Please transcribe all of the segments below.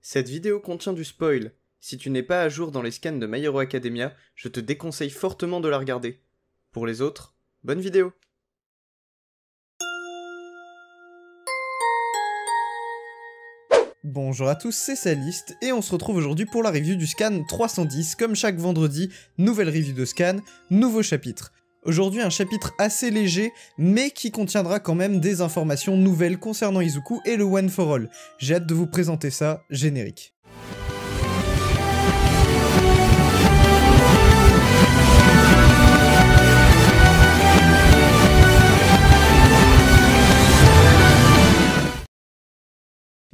Cette vidéo contient du spoil. Si tu n'es pas à jour dans les scans de My Hero Academia, je te déconseille fortement de la regarder. Pour les autres, bonne vidéo. Bonjour à tous, c'est Saliste, et on se retrouve aujourd'hui pour la review du scan 310. Comme chaque vendredi, nouvelle review de scan, nouveau chapitre. Aujourd'hui un chapitre assez léger, mais qui contiendra quand même des informations nouvelles concernant Izuku et le One for All. J'ai hâte de vous présenter ça, générique.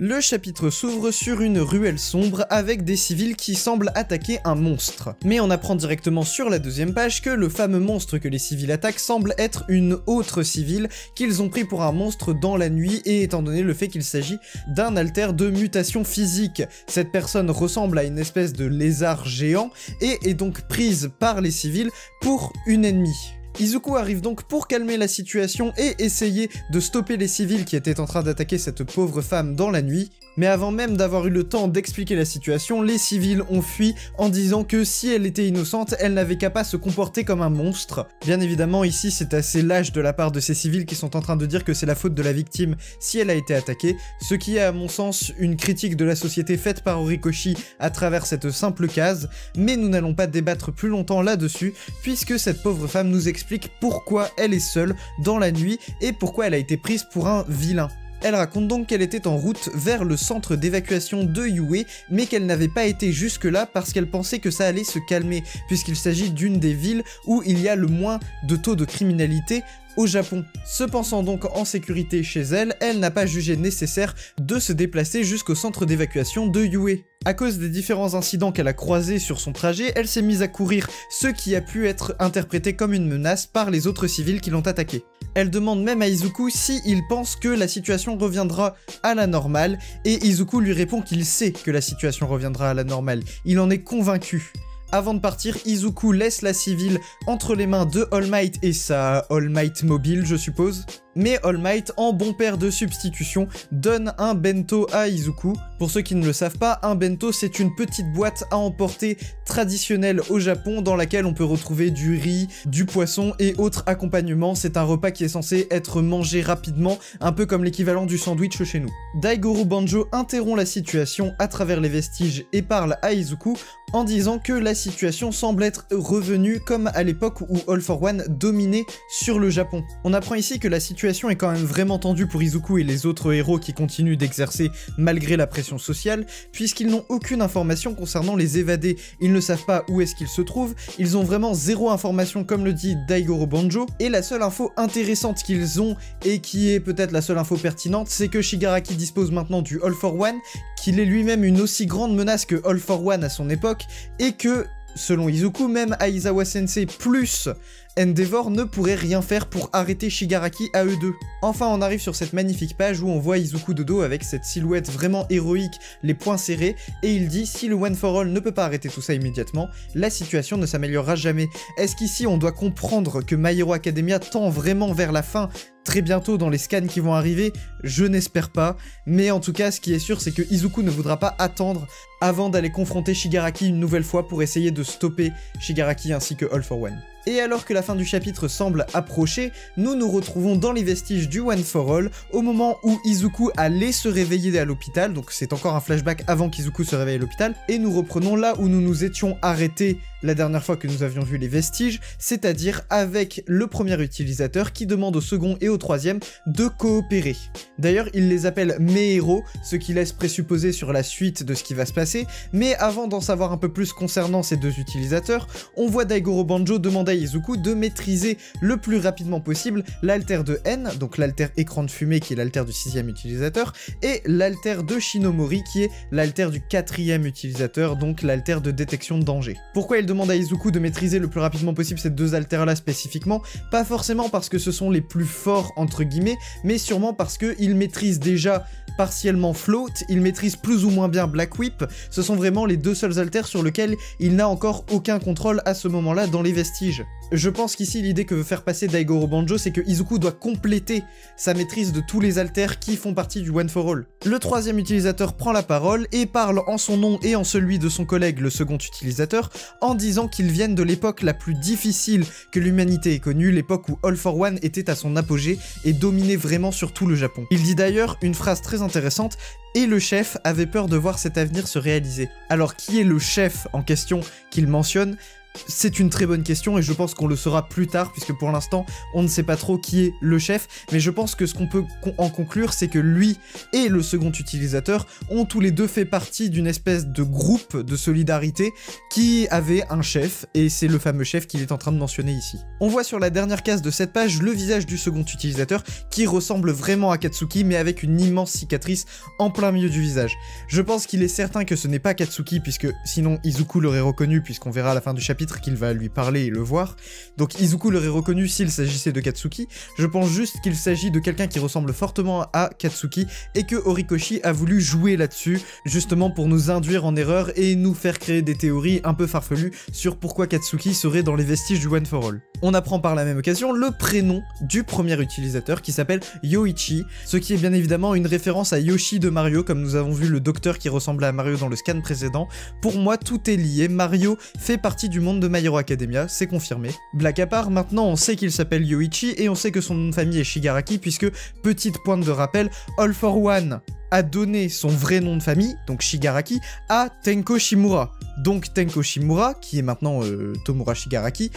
Le chapitre s'ouvre sur une ruelle sombre avec des civils qui semblent attaquer un monstre. Mais on apprend directement sur la deuxième page que le fameux monstre que les civils attaquent semble être une autre civile qu'ils ont pris pour un monstre dans la nuit, et étant donné le fait qu'il s'agit d'un alter de mutation physique. Cette personne ressemble à une espèce de lézard géant et est donc prise par les civils pour une ennemie. Izuku arrive donc pour calmer la situation et essayer de stopper les civils qui étaient en train d'attaquer cette pauvre femme dans la nuit. Mais avant même d'avoir eu le temps d'expliquer la situation, les civils ont fui en disant que si elle était innocente, elle n'avait qu'à pas se comporter comme un monstre. Bien évidemment, ici c'est assez lâche de la part de ces civils qui sont en train de dire que c'est la faute de la victime si elle a été attaquée, ce qui est à mon sens une critique de la société faite par Horikoshi à travers cette simple case, mais nous n'allons pas débattre plus longtemps là-dessus, puisque cette pauvre femme nous explique pourquoi elle est seule dans la nuit et pourquoi elle a été prise pour un vilain. Elle raconte donc qu'elle était en route vers le centre d'évacuation de Yue, mais qu'elle n'avait pas été jusque-là parce qu'elle pensait que ça allait se calmer, puisqu'il s'agit d'une des villes où il y a le moins de taux de criminalité au Japon. Se pensant donc en sécurité chez elle, elle n'a pas jugé nécessaire de se déplacer jusqu'au centre d'évacuation de Yue. À cause des différents incidents qu'elle a croisés sur son trajet, elle s'est mise à courir, ce qui a pu être interprété comme une menace par les autres civils qui l'ont attaquée. Elle demande même à Izuku s'il pense que la situation reviendra à la normale, et Izuku lui répond qu'il sait que la situation reviendra à la normale, il en est convaincu. Avant de partir, Izuku laisse la civile entre les mains de All Might et sa All Might mobile, je suppose. Mais All Might, en bon père de substitution, donne un bento à Izuku. Pour ceux qui ne le savent pas, un bento c'est une petite boîte à emporter traditionnelle au Japon dans laquelle on peut retrouver du riz, du poisson et autres accompagnements. C'est un repas qui est censé être mangé rapidement, un peu comme l'équivalent du sandwich chez nous. Daigoru Banjo interrompt la situation à travers les vestiges et parle à Izuku en disant que la situation semble être revenue comme à l'époque où All for One dominait sur le Japon. On apprend ici que la situation est quand même vraiment tendue pour Izuku et les autres héros qui continuent d'exercer malgré la pression sociale, puisqu'ils n'ont aucune information concernant les évadés. Ils ne savent pas où est-ce qu'ils se trouvent, ils ont vraiment zéro information comme le dit Daigoru Banjo, et la seule info intéressante qu'ils ont, et qui est peut-être la seule info pertinente, c'est que Shigaraki dispose maintenant du All for One, qu'il est lui-même une aussi grande menace que All for One à son époque, et que, selon Izuku, même Aizawa Sensei plus Endeavor ne pourrait rien faire pour arrêter Shigaraki à eux deux. Enfin, on arrive sur cette magnifique page où on voit Izuku de dos avec cette silhouette vraiment héroïque, les poings serrés, et il dit si le One for All ne peut pas arrêter tout ça immédiatement, la situation ne s'améliorera jamais. Est-ce qu'ici on doit comprendre que My Hero Academia tend vraiment vers la fin très bientôt dans les scans qui vont arriver? Je n'espère pas, mais en tout cas ce qui est sûr c'est que Izuku ne voudra pas attendre avant d'aller confronter Shigaraki une nouvelle fois pour essayer de stopper Shigaraki ainsi que All for One. Et alors que la fin du chapitre semble approcher, nous nous retrouvons dans les vestiges du One for All au moment où Izuku allait se réveiller à l'hôpital, donc c'est encore un flashback avant qu'Izuku se réveille à l'hôpital, et nous reprenons là où nous nous étions arrêtés la dernière fois que nous avions vu les vestiges, c'est-à-dire avec le premier utilisateur qui demande au second et au troisième de coopérer. D'ailleurs, il les appelle mes héros, ce qui laisse présupposer sur la suite de ce qui va se passer, mais avant d'en savoir un peu plus concernant ces deux utilisateurs, on voit Daigoru Banjo demander à Izuku de maîtriser le plus rapidement possible l'alter de N, donc l'alter écran de fumée qui est l'alter du 6ème utilisateur, et l'alter de Shinomori qui est l'alter du 4ème utilisateur, donc l'alter de détection de danger. Pourquoi il demande à Izuku de maîtriser le plus rapidement possible ces deux alters là spécifiquement? Pas forcément parce que ce sont les plus forts entre guillemets, mais sûrement parce qu'il maîtrise déjà partiellement Float, il maîtrise plus ou moins bien Black Whip, ce sont vraiment les deux seuls alters sur lesquels il n'a encore aucun contrôle à ce moment-là dans les vestiges. je pense qu'ici l'idée que veut faire passer Daigoro Banjo, c'est que Izuku doit compléter sa maîtrise de tous les alters qui font partie du One for All. Le troisième utilisateur prend la parole et parle en son nom et en celui de son collègue, le second utilisateur, en disant qu'ils viennent de l'époque la plus difficile que l'humanité ait connue, l'époque où All for One était à son apogée et dominait vraiment sur tout le Japon. Il dit d'ailleurs une phrase très intéressante: et le chef avait peur de voir cet avenir se réaliser. Alors qui est le chef en question qu'il mentionne? C'est une très bonne question et je pense qu'on le saura plus tard puisque pour l'instant on ne sait pas trop qui est le chef, mais je pense que ce qu'on peut en conclure c'est que lui et le second utilisateur ont tous les deux fait partie d'une espèce de groupe de solidarité qui avait un chef et c'est le fameux chef qu'il est en train de mentionner ici. On voit sur la dernière case de cette page le visage du second utilisateur qui ressemble vraiment à Katsuki mais avec une immense cicatrice en plein milieu du visage. Je pense qu'il est certain que ce n'est pas Katsuki puisque sinon Izuku l'aurait reconnu puisqu'on verra à la fin du chapitre qu'il va lui parler et le voir. Donc Izuku l'aurait reconnu s'il s'agissait de Katsuki. Je pense juste qu'il s'agit de quelqu'un qui ressemble fortement à Katsuki et que Horikoshi a voulu jouer là-dessus justement pour nous induire en erreur et nous faire créer des théories un peu farfelues sur pourquoi Katsuki serait dans les vestiges du One for All. On apprend par la même occasion le prénom du premier utilisateur qui s'appelle Yoichi, ce qui est bien évidemment une référence à Yoshi de Mario comme nous avons vu le docteur qui ressemblait à Mario dans le scan précédent. Pour moi tout est lié, Mario fait partie du monde de My Hero Academia, c'est confirmé. Blague à part, maintenant on sait qu'il s'appelle Yoichi et on sait que son nom de famille est Shigaraki puisque, petite pointe de rappel, All for One a donné son vrai nom de famille, donc Shigaraki, à Tenko Shimura. Donc Tenko Shimura, qui est maintenant Tomura Shigaraki,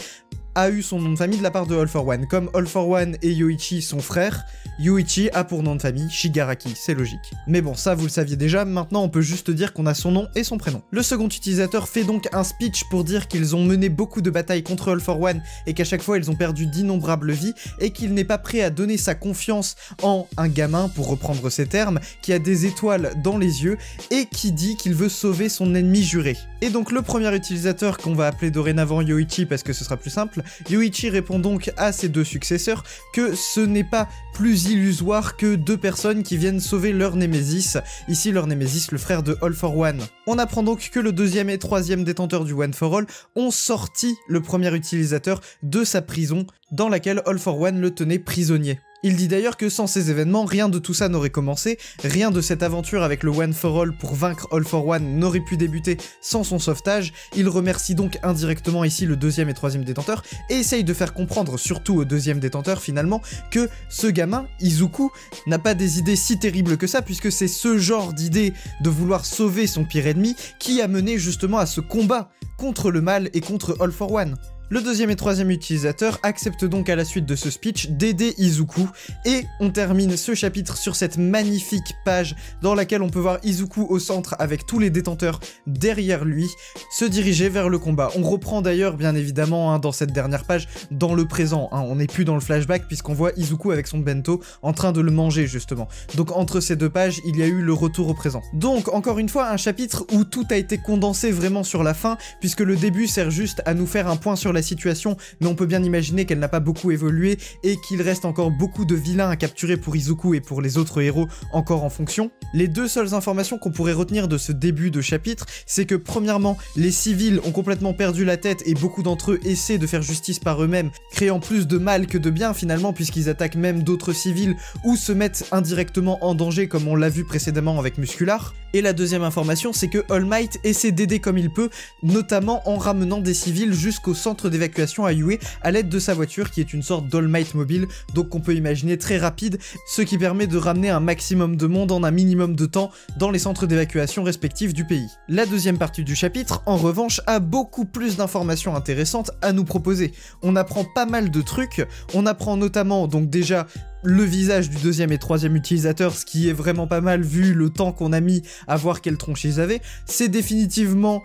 a eu son nom de famille de la part de All for One. Comme All for One et Yoichi sont frères, Yoichi a pour nom de famille Shigaraki, c'est logique. Mais bon, ça vous le saviez déjà, maintenant on peut juste dire qu'on a son nom et son prénom. Le second utilisateur fait donc un speech pour dire qu'ils ont mené beaucoup de batailles contre All for One et qu'à chaque fois ils ont perdu d'innombrables vies et qu'il n'est pas prêt à donner sa confiance en un gamin, pour reprendre ses termes, qui a des étoiles dans les yeux et qui dit qu'il veut sauver son ennemi juré. Et donc le premier utilisateur qu'on va appeler dorénavant Yoichi parce que ce sera plus simple, Yoichi répond donc à ses deux successeurs que ce n'est pas plus illusoire que deux personnes qui viennent sauver leur némésis, ici leur némésis, le frère de All for One. On apprend donc que le deuxième et troisième détenteur du One for All ont sorti le premier utilisateur de sa prison dans laquelle All for One le tenait prisonnier. Il dit d'ailleurs que sans ces événements, rien de tout ça n'aurait commencé, rien de cette aventure avec le One for All pour vaincre All for One n'aurait pu débuter sans son sauvetage. Il remercie donc indirectement ici le deuxième et troisième détenteur et essaye de faire comprendre, surtout au deuxième détenteur finalement, que ce gamin, Izuku, n'a pas des idées si terribles que ça puisque c'est ce genre d'idée de vouloir sauver son pire ennemi qui a mené justement à ce combat contre le mal et contre All for One. Le deuxième et troisième utilisateur acceptent donc à la suite de ce speech d'aider Izuku, et on termine ce chapitre sur cette magnifique page dans laquelle on peut voir Izuku au centre avec tous les détenteurs derrière lui, se diriger vers le combat. On reprend d'ailleurs bien évidemment dans cette dernière page dans le présent, on n'est plus dans le flashback puisqu'on voit Izuku avec son bento en train de le manger justement. Donc entre ces deux pages, il y a eu le retour au présent. Donc encore une fois un chapitre où tout a été condensé vraiment sur la fin, puisque le début sert juste à nous faire un point sur la situation, mais on peut bien imaginer qu'elle n'a pas beaucoup évolué et qu'il reste encore beaucoup de vilains à capturer pour Izuku et pour les autres héros encore en fonction. Les deux seules informations qu'on pourrait retenir de ce début de chapitre, c'est que premièrement, les civils ont complètement perdu la tête et beaucoup d'entre eux essaient de faire justice par eux-mêmes, créant plus de mal que de bien finalement puisqu'ils attaquent même d'autres civils ou se mettent indirectement en danger comme on l'a vu précédemment avec Muscular. Et la deuxième information, c'est que All Might essaie d'aider comme il peut, notamment en ramenant des civils jusqu'au centre d'évacuation à Yue à l'aide de sa voiture qui est une sorte d'All Might mobile, donc qu'on peut imaginer très rapide, ce qui permet de ramener un maximum de monde en un minimum de temps dans les centres d'évacuation respectifs du pays. La deuxième partie du chapitre, en revanche, a beaucoup plus d'informations intéressantes à nous proposer. On apprend pas mal de trucs, on apprend notamment donc déjà le visage du deuxième et troisième utilisateur, ce qui est vraiment pas mal vu le temps qu'on a mis à voir quelle tronche ils avaient. C'est définitivement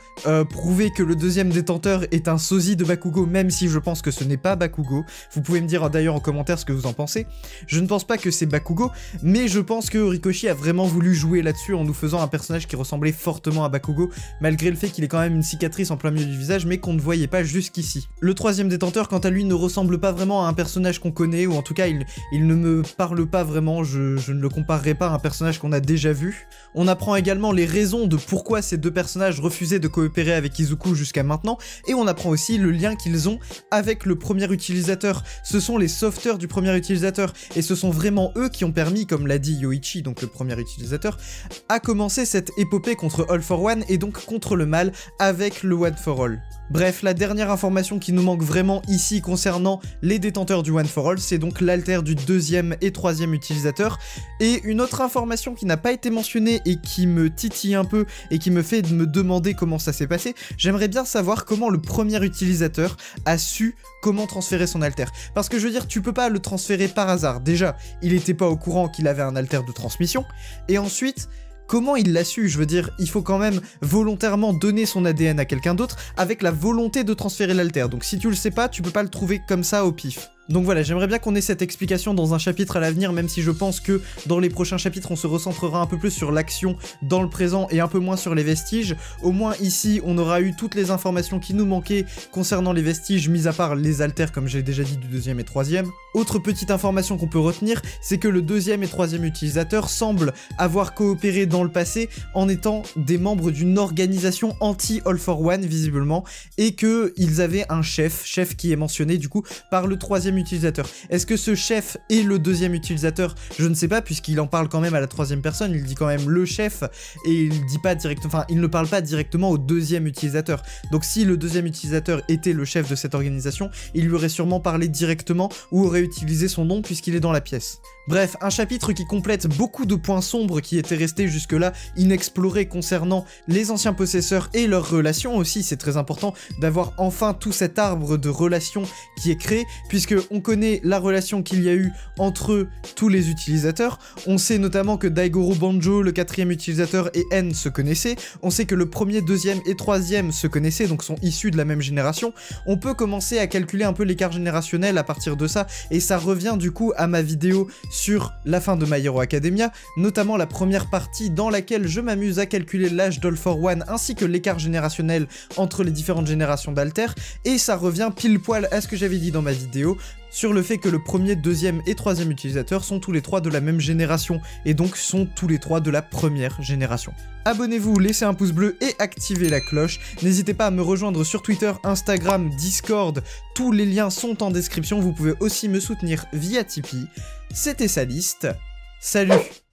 prouvé que le deuxième détenteur est un sosie de Bakugo, même si je pense que ce n'est pas Bakugo. Vous pouvez me dire d'ailleurs en commentaire ce que vous en pensez. Je ne pense pas que c'est Bakugo, mais je pense que Horikoshi a vraiment voulu jouer là-dessus en nous faisant un personnage qui ressemblait fortement à Bakugo, malgré le fait qu'il ait quand même une cicatrice en plein milieu du visage, mais qu'on ne voyait pas jusqu'ici. Le troisième détenteur, quant à lui, ne ressemble pas vraiment à un personnage qu'on connaît, ou en tout cas il ne me me parle pas vraiment, je ne le comparerai pas à un personnage qu'on a déjà vu. On apprend également les raisons de pourquoi ces deux personnages refusaient de coopérer avec Izuku jusqu'à maintenant, et on apprend aussi le lien qu'ils ont avec le premier utilisateur. Ce sont les sauveteurs du premier utilisateur, et ce sont vraiment eux qui ont permis, comme l'a dit Yoichi, donc le premier utilisateur, à commencer cette épopée contre All for One, et donc contre le mal avec le One for All. Bref, la dernière information qui nous manque vraiment ici concernant les détenteurs du One for All, c'est donc l'alter du deuxième et troisième utilisateur. Et une autre information qui n'a pas été mentionnée et qui me titille un peu et qui me fait me demander comment ça s'est passé, j'aimerais bien savoir comment le premier utilisateur a su comment transférer son alter. Parce que je veux dire, tu peux pas le transférer par hasard. Déjà, il était pas au courant qu'il avait un alter de transmission, et ensuite... Comment il l'a su? Je veux dire, il faut quand même volontairement donner son ADN à quelqu'un d'autre avec la volonté de transférer l'alter. Donc si tu le sais pas, tu peux pas le trouver comme ça au pif. Donc voilà, j'aimerais bien qu'on ait cette explication dans un chapitre à l'avenir, même si je pense que dans les prochains chapitres, on se recentrera un peu plus sur l'action dans le présent et un peu moins sur les vestiges. Au moins ici, on aura eu toutes les informations qui nous manquaient concernant les vestiges, mis à part les alters, comme j'ai déjà dit, du deuxième et troisième. Autre petite information qu'on peut retenir, c'est que le deuxième et troisième utilisateur semblent avoir coopéré dans le passé en étant des membres d'une organisation anti-All for One, visiblement, et qu'ils avaient un chef qui est mentionné du coup par le troisième utilisateur. Est-ce que ce chef est le deuxième utilisateur? Je ne sais pas, puisqu'il en parle quand même à la troisième personne, il dit quand même le chef, et il dit pas directement, enfin il ne parle pas directement au deuxième utilisateur. Donc si le deuxième utilisateur était le chef de cette organisation, il lui aurait sûrement parlé directement ou aurait utilisé son nom puisqu'il est dans la pièce. Bref, un chapitre qui complète beaucoup de points sombres qui étaient restés jusque-là inexplorés concernant les anciens possesseurs et leurs relations aussi. C'est très important d'avoir enfin tout cet arbre de relations qui est créé, puisque on connaît la relation qu'il y a eu entre tous les utilisateurs. On sait notamment que Daigoro Banjo, le quatrième utilisateur, et N se connaissaient. On sait que le premier, deuxième et troisième se connaissaient, donc sont issus de la même génération. On peut commencer à calculer un peu l'écart générationnel à partir de ça, et ça revient du coup à ma vidéo sur la fin de My Hero Academia, notamment la première partie dans laquelle je m'amuse à calculer l'âge d'All for One ainsi que l'écart générationnel entre les différentes générations d'Alter, et ça revient pile poil à ce que j'avais dit dans ma vidéo sur le fait que le premier, deuxième et troisième utilisateur sont tous les trois de la même génération, et donc sont tous les trois de la première génération. Abonnez-vous, laissez un pouce bleu et activez la cloche. N'hésitez pas à me rejoindre sur Twitter, Instagram, Discord, tous les liens sont en description. Vous pouvez aussi me soutenir via Tipeee. C'était Saliste, salut!